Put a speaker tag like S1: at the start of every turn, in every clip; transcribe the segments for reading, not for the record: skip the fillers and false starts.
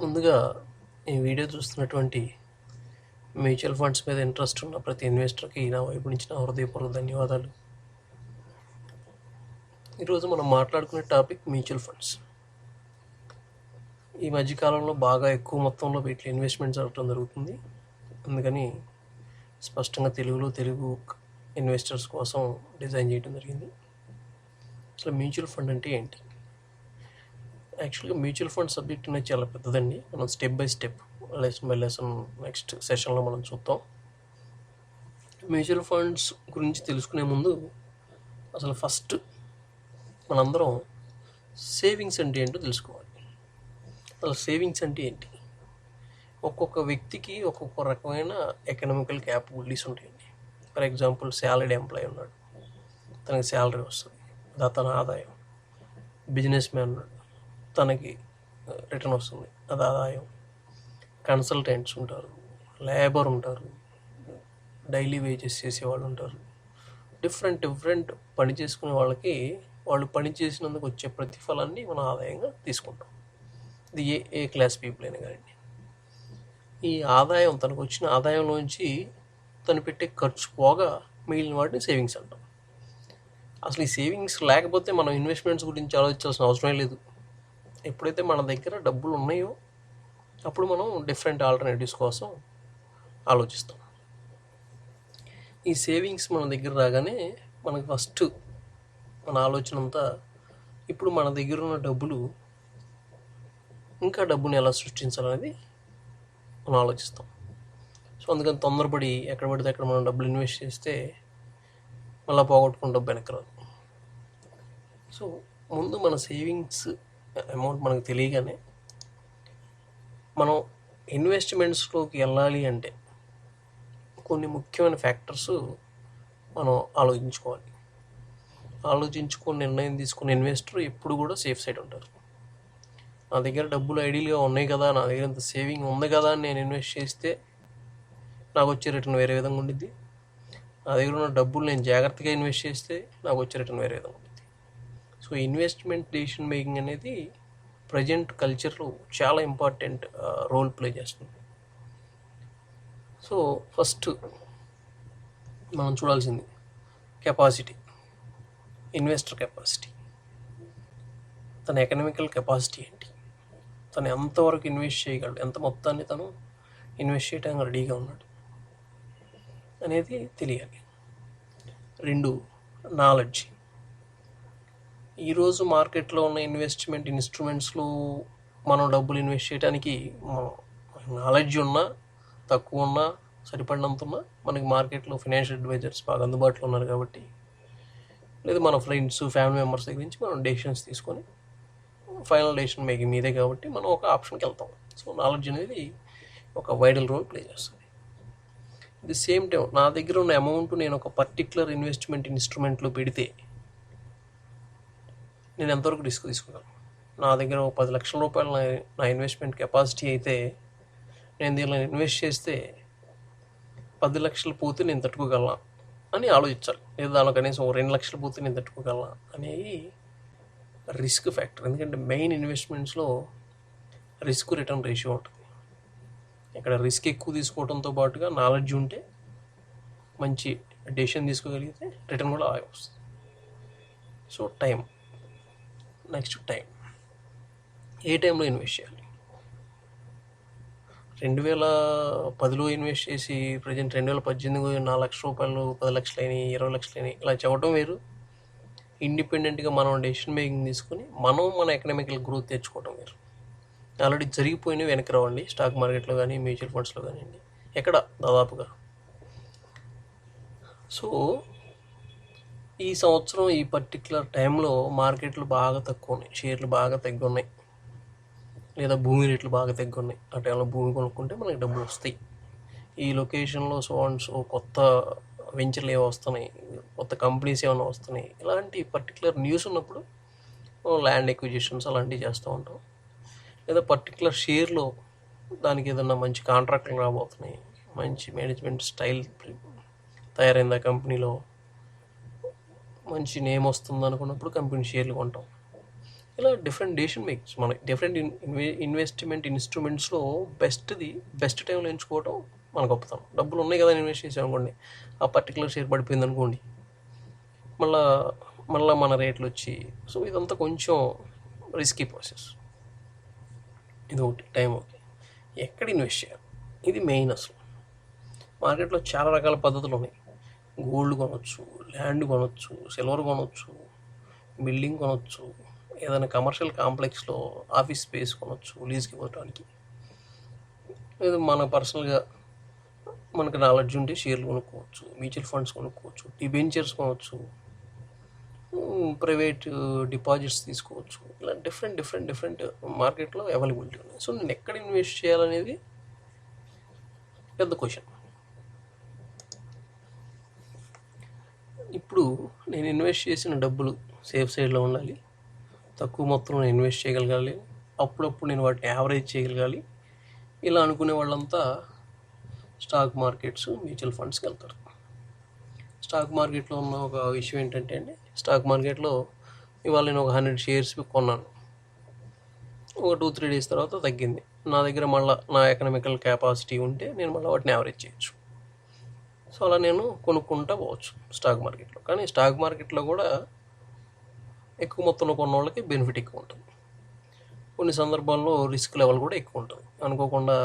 S1: ముందుగా ఈ వీడియో చూస్తున్నటువంటి మ్యూచువల్ ఫండ్స్ మీద ఇంట్రెస్ట్ ఉన్న ప్రతి ఇన్వెస్టర్కి నా వైపు నుంచి నా హృదయపూర్వక ధన్యవాదాలు. ఈరోజు మనం మాట్లాడుకునే టాపిక్ మ్యూచువల్ ఫండ్స్. ఈ మధ్యకాలంలో బాగా ఎక్కువ మొత్తంలో వీటిలో ఇన్వెస్ట్మెంట్ జరగడం జరుగుతుంది. అందుకని స్పష్టంగా తెలుగు ఇన్వెస్టర్స్ కోసం డిజైన్ చేయడం జరిగింది. అసలు మ్యూచువల్ ఫండ్ అంటే ఏంటి? యాక్చువల్గా మ్యూచువల్ ఫండ్ సబ్జెక్ట్ అనేది చాలా పెద్దదండి. మనం step by step, lesson by lesson next సెషన్లో మనం చూద్దాం. మ్యూచువల్ ఫండ్స్ గురించి తెలుసుకునే ముందు అసలు ఫస్ట్ మనందరం సేవింగ్స్ అంటే ఏంటో తెలుసుకోవాలి. అసలు సేవింగ్స్ అంటే ఏంటి? ఒక్కొక్క వ్యక్తికి ఒక్కొక్క రకమైన ఎకనామికల్ క్యాపబిలిటీస్ ఉంటాయండి. ఫర్ ఎగ్జాంపుల్, శాలరీడ్ ఎంప్లాయీ ఉన్నాడు, తనకి శాలరీ వస్తుంది, అది తన ఆదాయం. బిజినెస్ మ్యాన్ ఉన్నాడు, తనకి రిటర్న్ వస్తుంది, అది ఆదాయం. కన్సల్టెంట్స్ ఉంటారు, లేబర్ ఉంటారు, డైలీ వేజెస్ చేసేవాళ్ళు ఉంటారు. డిఫరెంట్ పని చేసుకునే వాళ్ళకి వాళ్ళు పని చేసినందుకు వచ్చే ప్రతిఫలాన్ని మనం ఆదాయంగా తీసుకుంటాం. ఇది ఏ క్లాస్ పీపుల్ అయినా కానీ. ఈ ఆదాయం, తనకు వచ్చిన ఆదాయంలోంచి తను పెట్టే ఖర్చు పోగా మిగిలిన వాటిని సేవింగ్స్ అంటాం. అసలు ఈ సేవింగ్స్ లేకపోతే మనం ఇన్వెస్ట్మెంట్స్ గురించి ఆలోచించాల్సిన అవసరమే లేదు. ఎప్పుడైతే మన దగ్గర డబ్బులు ఉన్నాయో అప్పుడు మనం డిఫరెంట్ ఆల్టర్నేటివ్స్ కోసం ఆలోచిస్తాం. ఈ సేవింగ్స్ మన దగ్గర రాగానే మనకు ఫస్ట్ మన ఆలోచన అంతా ఇప్పుడు మన దగ్గర ఉన్న డబ్బులు ఇంకా డబ్బుని ఎలా సృష్టించాలనేది మనం ఆలోచిస్తాం. సో అందుకని తొందరపడి ఎక్కడ పడితే అక్కడ మనం డబ్బులు ఇన్వెస్ట్ చేస్తే మళ్ళీ పోగొట్టుకున్న డబ్బు వెనక్కి రాదు. సో ముందు మన సేవింగ్స్ అమౌంట్ మనకు తెలియగానే మనం ఇన్వెస్ట్మెంట్స్లోకి వెళ్ళాలి అంటే కొన్ని ముఖ్యమైన ఫ్యాక్టర్స్ మనం ఆలోచించుకొని నిర్ణయం తీసుకున్న ఇన్వెస్టర్ ఎప్పుడు కూడా సేఫ్ సైడ్ ఉంటారు. నా దగ్గర డబ్బులు ఐడియల్గా ఉన్నాయి కదా, నా దగ్గర ఇంత సేవింగ్ ఉంది కదా అని నేను ఇన్వెస్ట్ చేస్తే నాకు వచ్చే రిటర్న్ వేరే విధంగా ఉండిద్ది. నా దగ్గర ఉన్న డబ్బులు నేను జాగ్రత్తగా ఇన్వెస్ట్ చేస్తే నాకు వచ్చే రిటర్న్ వేరే విధంగా ఉండిద్ది. సో ఇన్వెస్ట్మెంట్ డెసిషన్ మేకింగ్ అనేది ప్రజెంట్ కల్చర్లో చాలా ఇంపార్టెంట్ రోల్ ప్లే చేస్తుంది. సో ఫస్ట్ మనం చూడాల్సింది కెపాసిటీ, ఇన్వెస్టర్ కెపాసిటీ. తన ఎకనామికల్ కెపాసిటీ ఏంటి, తను ఎంతవరకు ఇన్వెస్ట్ చేయగలడు, ఎంత మొత్తాన్ని తను ఇన్వెస్ట్ చేయడానికి రెడీగా ఉన్నాడు అనేది తెలియాలి. 2, నాలెడ్జ్. ఈరోజు మార్కెట్లో ఉన్న ఇన్వెస్ట్మెంట్ ఇన్స్ట్రుమెంట్స్లో మనం డబ్బులు ఇన్వెస్ట్ చేయడానికి నాలెడ్జ్ ఉన్నా, తక్కువ ఉన్నా, సరిపడినంత ఉన్నా మనకి మార్కెట్లో ఫైనాన్షియల్ అడ్వైజర్స్ బాగా అందుబాటులో ఉన్నారు కాబట్టి, లేదా మన ఫ్రెండ్స్, ఫ్యామిలీ మెంబర్స్ దగ్గర నుంచి మనం డెసిషన్స్ తీసుకొని ఫైనల్ డెసిషన్ మేకింగ్ మీదే కాబట్టి మనం ఒక ఆప్షన్కి వెళ్తాం. సో నాలెడ్జ్ అనేది ఒక వైడల్ రోల్ ప్లే చేస్తుంది. ది సేమ్ టైం నా దగ్గర ఉన్న అమౌంట్ నేను ఒక పర్టికులర్ ఇన్వెస్ట్మెంట్ ఇన్స్ట్రుమెంట్లో పెడితే నేను ఎంతవరకు రిస్క్ తీసుకోగలను. నా దగ్గర ఒక 10 లక్షల రూపాయలు నా ఇన్వెస్ట్మెంట్ కెపాసిటీ అయితే నేను దీనిలో ఇన్వెస్ట్ చేస్తే 10 లక్షలు పోతే నేను తట్టుకోగలనా అని ఆలోచించాలి. లేదా దానిలో కనీసం 2 లక్షలు పోతే నేను తట్టుకోగలనా అనేది రిస్క్ ఫ్యాక్టర్. ఎందుకంటే మెయిన్ ఇన్వెస్ట్మెంట్స్లో రిస్క్ రిటర్న్ రేషియో ఉంటుంది. ఇక్కడ రిస్క్ ఎక్కువ తీసుకోవడంతో పాటుగా నాలెడ్జ్ ఉంటే మంచి డెసిషన్ తీసుకోగలిగితే రిటర్న్ కూడా అలాగే వస్తుంది. So next time. ఏ టైంలో ఇన్వెస్ట్ చేయాలి? 2010లో ఇన్వెస్ట్ చేసి ప్రజెంట్ 2018 4 లక్షల రూపాయలు 10 లక్షలని 20 లక్షలని ఇలా చెప్పడం వేరు. ఇండిపెండెంట్గా మనం డెసిషన్ మేకింగ్ తీసుకుని మన ఎకనామికల్ గ్రోత్ తెచ్చుకోవడం వేరు. ఆల్రెడీ జరిగిపోయినవి వెనక్కి రావండి. స్టాక్ మార్కెట్లో కానీ మ్యూచువల్ ఫండ్స్లో కానివ్వండి, ఎక్కడ దాదాపుగా. సో ఈ సంవత్సరం ఈ పర్టికులర్ టైంలో మార్కెట్లు బాగా తక్కువ ఉన్నాయి, షేర్లు బాగా తగ్గున్నాయి, లేదా భూమి రేట్లు బాగా తగ్గున్నాయి. ఆ టైంలో భూమి కొనుక్కుంటే మనకి డబ్బులు వస్తాయి. ఈ లొకేషన్లో సో కొత్త వెంచర్లు ఏమో వస్తున్నాయి, కొత్త కంపెనీస్ ఏమైనా వస్తున్నాయి, ఇలాంటి పర్టికులర్ న్యూస్ ఉన్నప్పుడు ల్యాండ్ ఎక్విజిషన్స్ అలాంటివి చేస్తూ ఉంటాం. లేదా పర్టికులర్ షేర్లో దానికి ఏదన్నా మంచి కాంట్రాక్ట్లు రాబోతున్నాయి, మంచి మేనేజ్మెంట్ స్టైల్ తయారైంది ఆ కంపెనీలో, మంచి నేమ్ వస్తుంది అనుకున్నప్పుడు కంపెనీ షేర్లు కొంటాం. ఇలా డిఫరెంట్ డెసిషన్ మేకింగ్స్ మన డిఫరెంట్ ఇన్వెస్ట్మెంట్ ఇన్స్ట్రుమెంట్స్లో బెస్ట్ టైంలో ఎంచుకోవటం మన గొప్పతనం. డబ్బులు ఉన్నాయి కదా ఇన్వెస్ట్ చేసాం అనుకోండి, ఆ పర్టికులర్ షేర్ పడిపోయింది అనుకోండి, మళ్ళీ మన రేట్లు వచ్చి, సో ఇదంతా కొంచెం రిస్కీ ప్రాసెస్. ఇది ఒకటి టైం. ఓకే, ఎక్కడ ఇన్వెస్ట్ చేయాలి, ఇది మెయిన్. అసలు మార్కెట్లో చాలా రకాల పద్ధతులు ఉన్నాయి. గోల్డ్ కొనవచ్చు, ల్యాండ్ కొనవచ్చు, సిల్వర్ కొనవచ్చు, బిల్డింగ్ కొనవచ్చు, ఏదైనా కమర్షియల్ కాంప్లెక్స్లో ఆఫీస్ స్పేస్ కొనవచ్చు లీజ్కి ఇవ్వడానికి. లేదా మన పర్సనల్గా మనకు నాలెడ్జ్ ఉంటే షేర్లు కొనుక్కోవచ్చు, మ్యూచువల్ ఫండ్స్ కొనుక్కోవచ్చు, డిబెంచర్స్ కొనవచ్చు, ప్రైవేట్ డిపాజిట్స్ తీసుకోవచ్చు. ఇలా డిఫరెంట్ మార్కెట్లో అవైలబిలిటీ ఉన్నాయి. సో నేను ఎక్కడ ఇన్వెస్ట్ చేయాలనేది పెద్ద క్వశ్చన్. ఇప్పుడు నేను ఇన్వెస్ట్ చేసిన డబ్బులు సేఫ్ సైడ్లో ఉండాలి, తక్కువ మొత్తంలో ఇన్వెస్ట్ చేయగలగాలి, అప్పుడప్పుడు నేను వాటిని యావరేజ్ చేయగలగాలి. ఇలా అనుకునే వాళ్ళంతా స్టాక్ మార్కెట్స్, మ్యూచువల్ ఫండ్స్కి వెళ్తారు. స్టాక్ మార్కెట్లో ఉన్న ఒక విషయం ఏంటంటే అండి, స్టాక్ మార్కెట్లో ఇవాళ నేను ఒక 100 షేర్స్ కొన్నాను, ఒక 2-3 డేస్ తర్వాత తగ్గింది. నా దగ్గర మళ్ళీ నా ఎకనామికల్ కెపాసిటీ ఉంటే నేను మళ్ళీ వాటిని యావరేజ్ చేయొచ్చు. సో అలా నేను కొనుక్కుంటా పోవచ్చు స్టాక్ మార్కెట్లో. కానీ స్టాక్ మార్కెట్లో కూడా ఎక్కువ మొత్తంలో కొన్న వాళ్ళకి బెనిఫిట్ ఎక్కువ ఉంటుంది. కొన్ని సందర్భాల్లో రిస్క్ లెవెల్ కూడా ఎక్కువ ఉంటుంది. అనుకోకుండా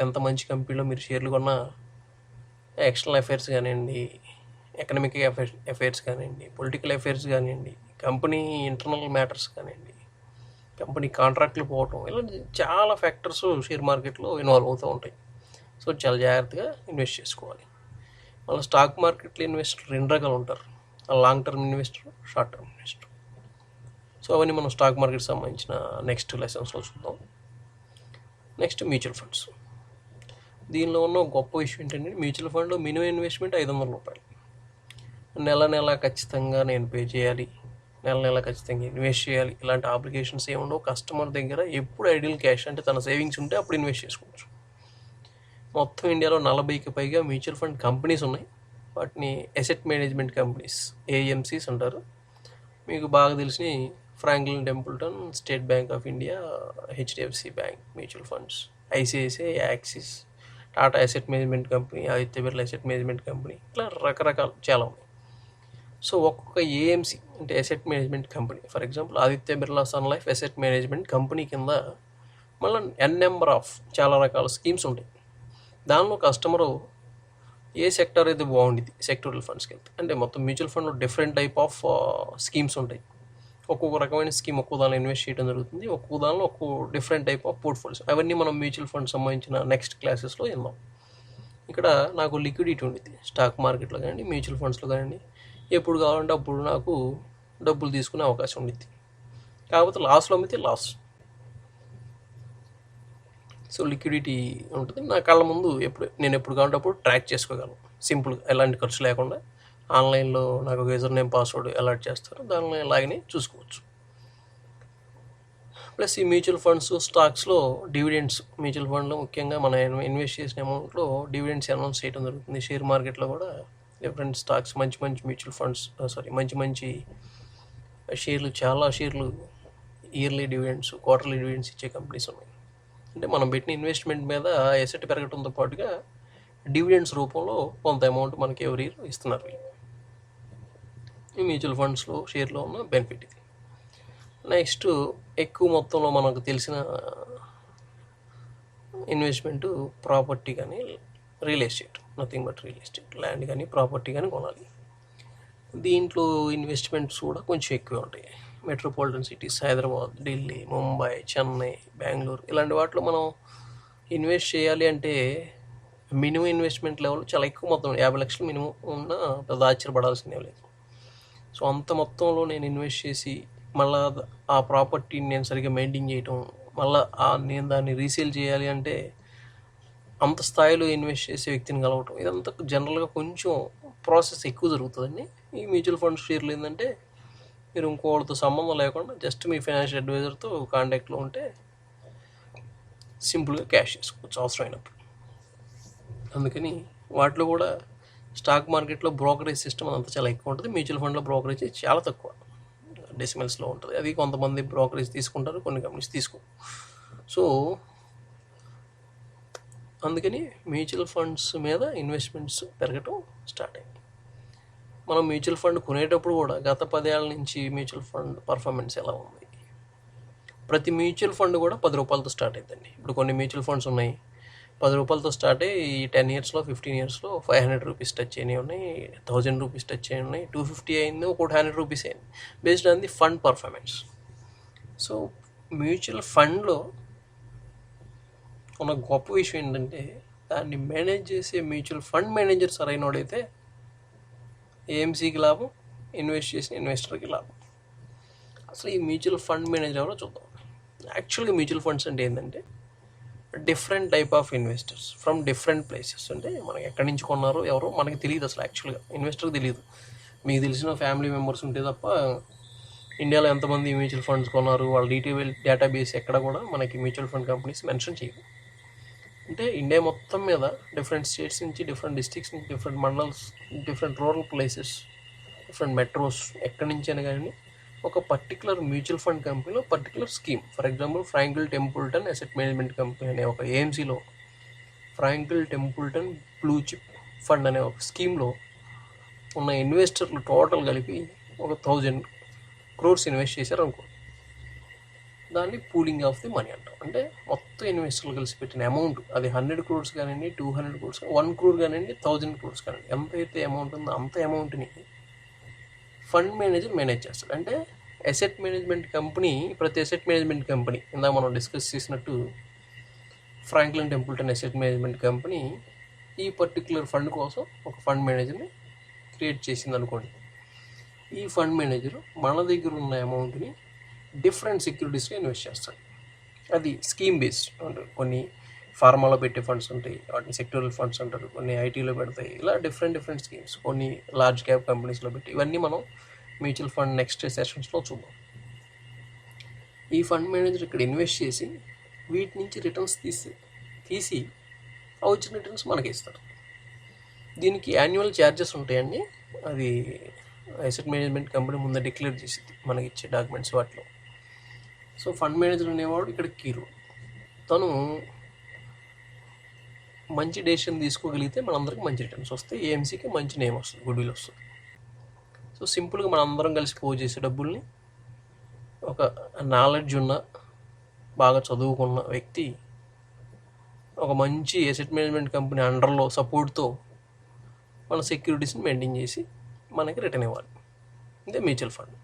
S1: ఎంత మంచి కంపెనీలో మీరు షేర్లు కొన్నా ఎక్స్టర్నల్ అఫైర్స్ కానివ్వండి, ఎకనామిక్ అఫైర్స్ కానివ్వండి, పొలిటికల్ అఫైర్స్ కానివ్వండి, కంపెనీ ఇంటర్నల్ మ్యాటర్స్ కానివ్వండి, కంపెనీ కాంట్రాక్ట్లు పోవటం, ఇలాంటి చాలా ఫ్యాక్టర్స్ షేర్ మార్కెట్లో ఇన్వాల్వ్ అవుతూ ఉంటాయి. సో చాలా జాగ్రత్తగా ఇన్వెస్ట్ చేసుకోవాలి. మళ్ళీ స్టాక్ మార్కెట్లో ఇన్వెస్టర్ 2 రకాలు ఉంటారు, long term investor, short term investor. So అవన్నీ మనం స్టాక్ మార్కెట్ సంబంధించిన నెక్స్ట్ లెసన్స్లో చూద్దాం. Next mutual funds. దీనిలో ఉన్న గొప్ప విషయం ఏంటంటే, మ్యూచువల్ ఫండ్లో మినిమం ఇన్వెస్ట్మెంట్ 500 రూపాయలు. నెల ఖచ్చితంగా నేను పే చేయాలి, నెల ఖచ్చితంగా ఇన్వెస్ట్ చేయాలి, ఇలాంటి అప్లికేషన్స్ ఏముండవు. కస్టమర్ దగ్గర ఎప్పుడు ఐడియల్ క్యాష్ అంటే తన సేవింగ్స్ ఉంటే అప్పుడు ఇన్వెస్ట్ చేసుకోవచ్చు. మొత్తం ఇండియాలో 40కి పైగా మ్యూచువల్ ఫండ్ కంపెనీస్ ఉన్నాయి. వాటిని అసెట్ మేనేజ్మెంట్ కంపెనీస్, ఏఎంసీస్ అంటారు. మీకు బాగా తెలిసిన Franklin Templeton, State Bank of India, HDFC bank mutual funds, ICICI, Axis, Tata asset management company, Aditya Birla asset management company, ఇట్లా రకరకాలు చాలా ఉన్నాయి. సో ఒక్కొక్క ఏఎంసీ అంటే asset management company, for example Aditya Birla Sun Life asset management company కింద మళ్ళీ నెంబర్ ఆఫ్ చాలా రకాల స్కీమ్స్ ఉంటాయి. దానిలో కస్టమరు ఏ సెక్టర్ అయితే బాగుండేది, సెక్టోరల్ ఫండ్స్కి వెళ్తే, అంటే మొత్తం మ్యూచువల్ ఫండ్లో డిఫరెంట్ టైప్ ఆఫ్ స్కీమ్స్ ఉంటాయి. ఒక్కొక్క రకమైన స్కీమ్ ఒక్కో దానిలో ఇన్వెస్ట్ చేయడం జరుగుతుంది. ఒక్కొక్క దానిలో ఒక్కో డిఫరెంట్ టైప్ ఆఫ్ పోర్ట్ఫోలియోస్. అవన్నీ మనం మ్యూచువల్ ఫండ్ సంబంధించిన నెక్స్ట్ క్లాసెస్లో విందాం. ఇక్కడ నాకు లిక్విడిటీ ఉండేది స్టాక్ మార్కెట్లో కానీ మ్యూచువల్ ఫండ్స్లో కానీ. ఎప్పుడు కావాలంటే అప్పుడు నాకు డబ్బులు తీసుకునే అవకాశం ఉండేది. కాకపోతే లాస్లో అమ్మితే లాస్. సో లిక్విడిటీ ఉంటుంది నా కళ్ళ ముందు. నేను ఎప్పుడు కావాలంటే అప్పుడు ట్రాక్ చేసుకోగలను సింపుల్గా, ఎలాంటి ఖర్చు లేకుండా. ఆన్లైన్లో నాకు ఒక యూజర్ నేమ్, పాస్వర్డ్ అలాట్ చేస్తారు, దానిలో లాగిని చూసుకోవచ్చు. ప్లస్ ఈ మ్యూచువల్ ఫండ్స్, స్టాక్స్లో డివిడెండ్స్, మ్యూచువల్ ఫండ్లో ముఖ్యంగా మనం ఇన్వెస్ట్ చేసిన అమౌంట్లో డివిడెండ్స్ అనౌన్స్ చేయడం జరుగుతుంది. షేర్ మార్కెట్లో కూడా డిఫరెంట్ స్టాక్స్, మంచి మ్యూచువల్ ఫండ్స్, మంచి షేర్లు, చాలా షేర్లు ఇయర్లీ డివిడెండ్స్, క్వార్టర్లీ డివిడెండ్స్ ఇచ్చే కంపెనీస్ ఉన్నాయి. అంటే మనం పెట్టిన ఇన్వెస్ట్మెంట్ మీద ఎసెట్ పెరగడంతో పాటుగా డివిడెండ్స్ రూపంలో కొంత అమౌంట్ మనకి ఎవరి ఇయర్ ఇస్తున్నారు. ఈ మ్యూచువల్ ఫండ్స్లో, షేర్లో ఉన్న బెనిఫిట్ ఇది. నెక్స్ట్ ఎక్కువ మొత్తంలో మనకు తెలిసిన ఇన్వెస్ట్మెంట్ ప్రాపర్టీ కానీ real estate, nothing but real estate, land కానీ ప్రాపర్టీ కానీ కొనాలి. దీంట్లో ఇన్వెస్ట్మెంట్స్ కూడా కొంచెం ఎక్కువే ఉంటాయి. మెట్రోపాలిటన్ సిటీస్, హైదరాబాద్, ఢిల్లీ, ముంబై, చెన్నై, బెంగళూరు, ఇలాంటి వాటిలో మనం ఇన్వెస్ట్ చేయాలి అంటే మినిమం ఇన్వెస్ట్మెంట్ లెవెల్ చాలా ఎక్కువ మొత్తం, 50 లక్షలు మినిమం ఉన్న పెద్ద ఆశ్చర్యపడాల్సిందే లేదు. సో అంత మొత్తంలో నేను ఇన్వెస్ట్ చేసి మళ్ళీ ఆ ప్రాపర్టీని నేను సరిగ్గా మెయింటైన్ చేయటం, మళ్ళీ నేను దాన్ని రీసేల్ చేయాలి అంటే అంత స్థాయిలో ఇన్వెస్ట్ చేసే వ్యక్తిని కలవటం, ఇదంతా జనరల్గా కొంచెం ప్రాసెస్ ఎక్కువ జరుగుతుందండి. ఈ మ్యూచువల్ ఫండ్స్, షేర్లు ఏంటంటే మీరు ఇంకోళ్ళతో సంబంధం లేకుండా జస్ట్ మీ ఫైనాన్షియల్ అడ్వైజర్తో కాంటాక్ట్లో ఉంటే సింపుల్గా క్యాష్ చేసుకోవచ్చు అవసరమైనప్పుడు. అందుకని వాటిలో కూడా స్టాక్ మార్కెట్లో బ్రోకరేజ్ సిస్టమ్ అంతా చాలా ఎక్కువ ఉంటుంది. మ్యూచువల్ ఫండ్లో బ్రోకరేజ్ చాలా తక్కువ. డెసిమల్స్లో ఉంటుంది. అది కొంతమంది బ్రోకరేజ్ తీసుకుంటారు, కొన్ని కంపెనీస్ తీసుకో. సో అందుకని మ్యూచువల్ ఫండ్స్ మీద ఇన్వెస్ట్మెంట్స్ పెరగటం స్టార్ట్ అయింది. మనం మ్యూచువల్ ఫండ్ కొనేటప్పుడు కూడా గత 10 ఏళ్ళ నుంచి మ్యూచువల్ ఫండ్ పర్ఫార్మెన్స్ ఎలా ఉంది, ప్రతి మ్యూచువల్ ఫండ్ కూడా 10 రూపాయలతో స్టార్ట్ అవుతుంది. ఇప్పుడు కొన్ని మ్యూచువల్ ఫండ్స్ ఉన్నాయి 10 రూపాయలతో స్టార్ట్ అయ్యి 10 ఇయర్స్లో 15 ఇయర్స్లో 500 రూపీస్ టచ్ అయినవి ఉన్నాయి, 1000 రూపీస్ టచ్ అయినవి ఉన్నాయి, 250 అయింది, ఒకటి 100 రూపీస్ అయింది, based on the fund performance. So mutual ఫండ్లో ఉన్న గొప్ప విషయం ఏంటంటే దాన్ని మేనేజ్ చేసే మ్యూచువల్ ఫండ్ మేనేజర్ సరైనోడైతే ఏఎంసీకి లాభం, ఇన్వెస్ట్ చేసిన ఇన్వెస్టర్కి లాభం. అసలు ఈ మ్యూచువల్ ఫండ్ మేనేజర్ ఎవరో చూద్దాం. యాక్చువల్గా మ్యూచువల్ ఫండ్స్ అంటే ఏంటంటే different type of investors from different places. అంటే మనం ఎక్కడి నుంచి కొన్నారో ఎవరో మనకి తెలియదు, అసలు యాక్చువల్గా ఇన్వెస్టర్కి తెలియదు. మీకు తెలిసిన ఫ్యామిలీ మెంబర్స్ ఉంటే తప్ప ఇండియాలో ఎంతమంది మ్యూచువల్ ఫండ్స్ కొన్నారు వాళ్ళ డేటాబేస్ ఎక్కడ కూడా మనకి మ్యూచువల్ ఫండ్ కంపెనీస్ మెన్షన్ చేయవు. అంటే ఇండియా మొత్తం మీద డిఫరెంట్ స్టేట్స్ నుంచి, డిఫరెంట్ డిస్ట్రిక్ట్స్ నుంచి, different mandals, different rural places, different metros, ఎక్కడి నుంచి అయినా కానీ ఒక పర్టికులర్ మ్యూచువల్ ఫండ్ కంపెనీలో particular scheme, for example Franklin Templeton asset management company అనే ఒక ఏఎంసీలో Franklin Templeton blue chip fund అనే ఒక స్కీమ్లో ఉన్న ఇన్వెస్టర్లు టోటల్ కలిపి ఒక 1000 crores ఇన్వెస్ట్ చేశారు అనుకో, దాన్ని పూలింగ్ ఆఫ్ ది మనీ అంటాం. అంటే మొత్తం ఇన్వెస్టర్లు కలిసి పెట్టిన అమౌంట్ అది 100 crores కానివ్వండి, 200 crores, 1 crore కానివ్వండి, 1000 crores కానివ్వండి, ఎంతైతే అమౌంట్ ఉందో అంత అమౌంట్ని ఫండ్ మేనేజర్ మేనేజ్ చేస్తాడు. అంటే అసెట్ మేనేజ్మెంట్ కంపెనీ, ప్రతి అసెట్ మేనేజ్మెంట్ కంపెనీ ఇందాక మనం డిస్కస్ చేసినట్టు Franklin Templeton asset management company ఈ పర్టికులర్ ఫండ్ కోసం ఒక ఫండ్ మేనేజర్ని క్రియేట్ చేసింది అనుకోండి. ఈ ఫండ్ మేనేజర్ మన దగ్గర ఉన్న అమౌంట్ని డిఫరెంట్ సెక్యూరిటీస్లో ఇన్వెస్ట్ చేస్తాడు. అది స్కీమ్ బేస్డ్. అంటే కొన్ని ఫార్మాలో పెట్టే ఫండ్స్ ఉంటాయి, వాటిని సెక్టోరల్ ఫండ్స్ అంటారు, కొన్ని ఐటీలో పెడతాయి, ఇలా డిఫరెంట్ స్కీమ్స్, కొన్ని లార్జ్ క్యాప్ కంపెనీస్లో పెట్టి, ఇవన్నీ మనం మ్యూచువల్ ఫండ్ నెక్స్ట్ సెషన్స్లో చూద్దాం. ఈ ఫండ్ మేనేజర్ ఇక్కడ ఇన్వెస్ట్ చేసి వీటి నుంచి రిటర్న్స్ తీసి ఆ వచ్చిన రిటర్న్స్ మనకి ఇస్తారు. దీనికి యాన్యువల్ ఛార్జెస్ ఉంటాయండి. అది అసెట్ మేనేజ్మెంట్ కంపెనీ ముందే డిక్లేర్ చేసింది మనకి ఇచ్చే డాక్యుమెంట్స్ వాటిలో. సో ఫండ్ మేనేజర్ అనేవాడు ఇక్కడ కీ రోల్. తను మంచి డెసిషన్ తీసుకోగలిగితే మనందరికి మంచి రిటర్న్స్ వస్తాయి, ఏఎంసీకి మంచి నేమ్ వస్తుంది, గుడ్ విల్ వస్తుంది. సో సింపుల్గా మనం అందరం కలిసి పోజ్ చేసే డబ్బుల్ని ఒక నాలెడ్జ్ ఉన్న, బాగా చదువుకున్న వ్యక్తి ఒక మంచి అసెట్ మేనేజ్మెంట్ కంపెనీ అండర్లో సపోర్ట్తో మన సెక్యూరిటీస్ని మెయింటైన్ చేసి మనకి రిటర్న్ ఇవ్వాలి. ఇదే మ్యూచువల్ ఫండ్.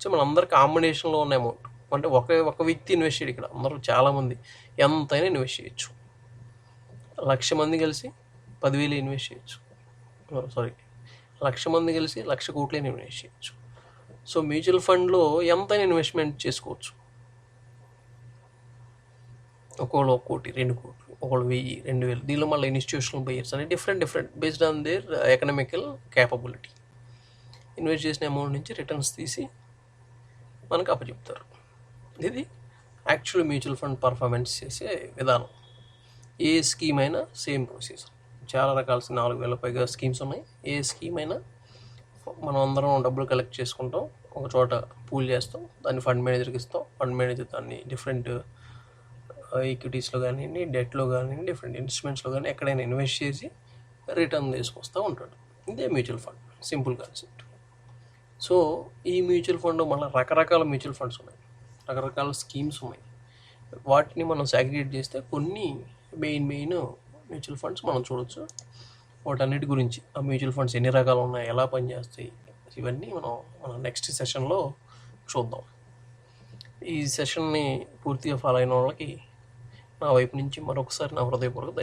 S1: సో మనందరి కాంబినేషన్లో ఉన్న అమౌంట్, అంటే ఒక వ్యక్తి ఇన్వెస్ట్ చేయడు, ఇక్కడ అందరూ చాలామంది ఎంతైనా ఇన్వెస్ట్ చేయొచ్చు. 1,00,000 మంది కలిసి 10,000 ఇన్వెస్ట్ చేయొచ్చు, 1,00,000 మంది కలిసి 1,00,000 కోట్లు ఇన్వెస్ట్ చేయొచ్చు. సో మ్యూచువల్ ఫండ్లో ఎంతైనా ఇన్వెస్ట్మెంట్ చేసుకోవచ్చు. ఒకళ్ళు 1 కోటి, 2 కోట్లు, ఒకళ్ళు 1000, 2000. దీనిలో మళ్ళీ ఇన్స్టిట్యూషనల్ బయర్స్ అని different based on their economical capability invest చేసిన అమౌంట్ నుంచి రిటర్న్స్ తీసి మనకు అప్పచెప్తారు. ఇది యాక్చువల్ మ్యూచువల్ ఫండ్ పర్ఫార్మెన్స్ చేసే విధానం. ఏ స్కీమ్ అయినా సేమ్ ప్రొసీజర్. చాలా రకాల 4,000 పైగా స్కీమ్స్ ఉన్నాయి. ఏ స్కీమ్ అయినా మనం అందరం డబ్బులు కలెక్ట్ చేసుకుంటాం, ఒక చోట పూల్ చేస్తాం, దాన్ని ఫండ్ మేనేజర్కి ఇస్తాం. ఫండ్ మేనేజర్ దాన్ని డిఫరెంట్ ఈక్విటీస్లో కానివ్వండి, డెట్లో కానివ్వండి, డిఫరెంట్ ఇన్స్ట్రుమెంట్స్లో కానీ ఎక్కడైనా ఇన్వెస్ట్ చేసి రిటర్న్ తీసుకొస్తూ ఉంటాడు. ఇదే mutual fund, simple concept. So ఈ మ్యూచువల్ ఫండ్ మళ్ళీ రకరకాల మ్యూచువల్ ఫండ్స్ ఉన్నాయి, రకరకాల స్కీమ్స్ ఉన్నాయి. వాటిని మనం సాగ్రిగేట్ చేస్తే కొన్ని మెయిన్ మ్యూచువల్ ఫండ్స్ మనం చూడవచ్చు. వాటన్నిటి గురించి, ఆ మ్యూచువల్ ఫండ్స్ ఎన్ని రకాలు ఉన్నాయి, ఎలా పనిచేస్తాయి, ఇవన్నీ మనం నెక్స్ట్ సెషన్లో చూద్దాం. ఈ సెషన్ని పూర్తిగా ఫాలో అయిన వాళ్ళకి నా వైపు నుంచి మరొకసారి నా హృదయపూర్వక